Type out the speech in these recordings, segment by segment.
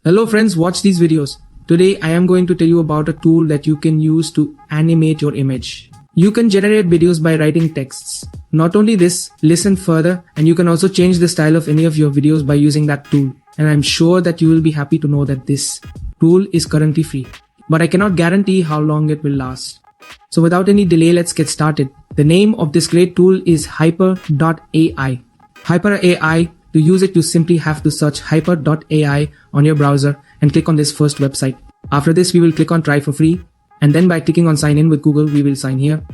Hello friends, watch these videos. Today I am going to tell you about a tool that you can use to animate your image. You can generate videos by writing texts. Not only this, listen further and you can also change the style of any of your videos by using that tool. And I'm sure that you will be happy to know that this tool is currently free. But I cannot guarantee how long it will last. So without any delay, let's get started. The name of this great tool is Haiper.ai. Haiper AI. To use it, you simply have to search Haiper.ai on your browser and click on this first website. After this, we will click on try for free. And then by clicking on sign in with Google, we will sign here.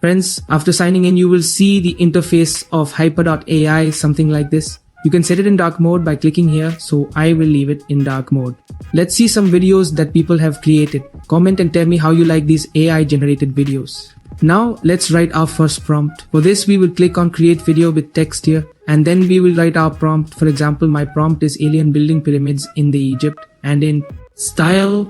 Friends, after signing in, you will see the interface of Haiper.ai, something like this. You can set it in dark mode by clicking here, so I will leave it in dark mode. Let's see some videos that people have created. Comment and tell me how you like these AI generated videos. Now let's write our first prompt. For this, we will click on create video with text here, and then we will write our prompt. For example, my prompt is alien building pyramids in the Egypt, and in style,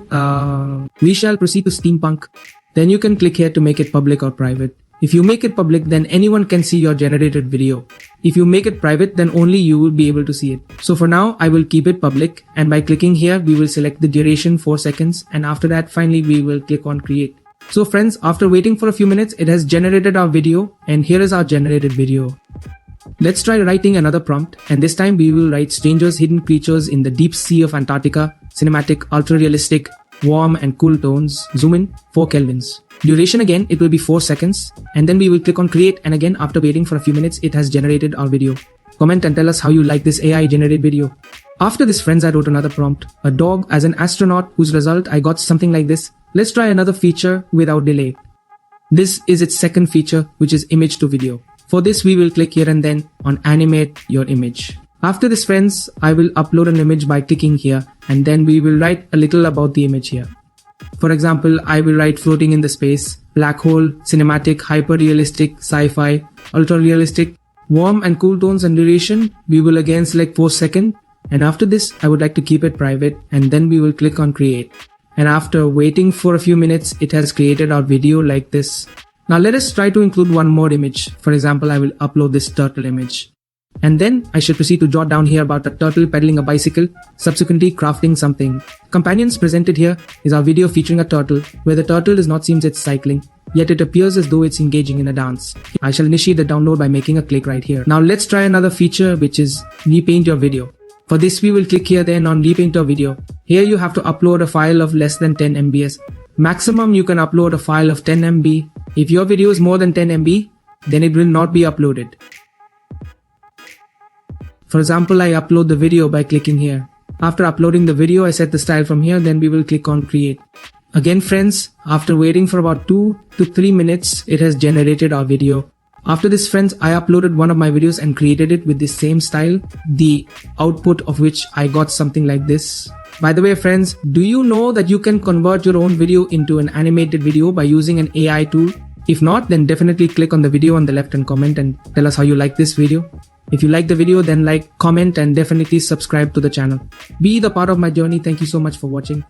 we shall proceed to steampunk. Then you can click here to make it public or private. If you make it public, then anyone can see your generated video. If you make it private, then only you will be able to see it. So for now, I will keep it public, and by clicking here, we will select the duration 4 seconds, and after that, finally, we will click on create. So friends, after waiting for a few minutes, it has generated our video, and here is our generated video. Let's try writing another prompt, and this time we will write strangers, hidden creatures in the deep sea of Antarctica, cinematic, ultra-realistic, warm and cool tones, zoom in 4 kelvins. Duration again, it will be 4 seconds, and then we will click on create, and again after waiting for a few minutes, it has generated our video. Comment and tell us how you like this AI generated video. After this friends, I wrote another prompt, a dog as an astronaut, whose result I got something like this. Let's try another feature without delay. This is its second feature, which is image to video. For this, we will click here and then on animate your image. After this friends, I will upload an image by clicking here, and then we will write a little about the image here. For example, I will write floating in the space, black hole, cinematic, hyper-realistic, sci-fi, ultra-realistic, warm and cool tones, and duration. We will again select 4 seconds, and after this, I would like to keep it private, and then we will click on create. And after waiting for a few minutes, it has created our video like this. Now let us try to include one more image. For example, I will upload this turtle image. And then I should proceed to jot down here about a turtle pedaling a bicycle, subsequently crafting something. Companions presented here is our video featuring a turtle, where the turtle does not seem it's cycling, yet it appears as though it's engaging in a dance. I shall initiate the download by making a click right here. Now let's try another feature, which is repaint your video. For this, we will click here then on repaint your video. Here you have to upload a file of less than 10 MB. Maximum you can upload a file of 10 MB. If your video is more than 10 MB, then it will not be uploaded. For example, I upload the video by clicking here. After uploading the video, I set the style from here, then we will click on create. Again friends, after waiting for about 2 to 3 minutes, it has generated our video. After this friends, I uploaded one of my videos and created it with the same style, the output of which I got something like this. By the way friends, do you know that you can convert your own video into an animated video by using an AI tool? If not, then definitely click on the video on the left and comment and tell us how you like this video. If you like the video, then like, comment and definitely subscribe to the channel. Be the part of my journey. Thank you so much for watching.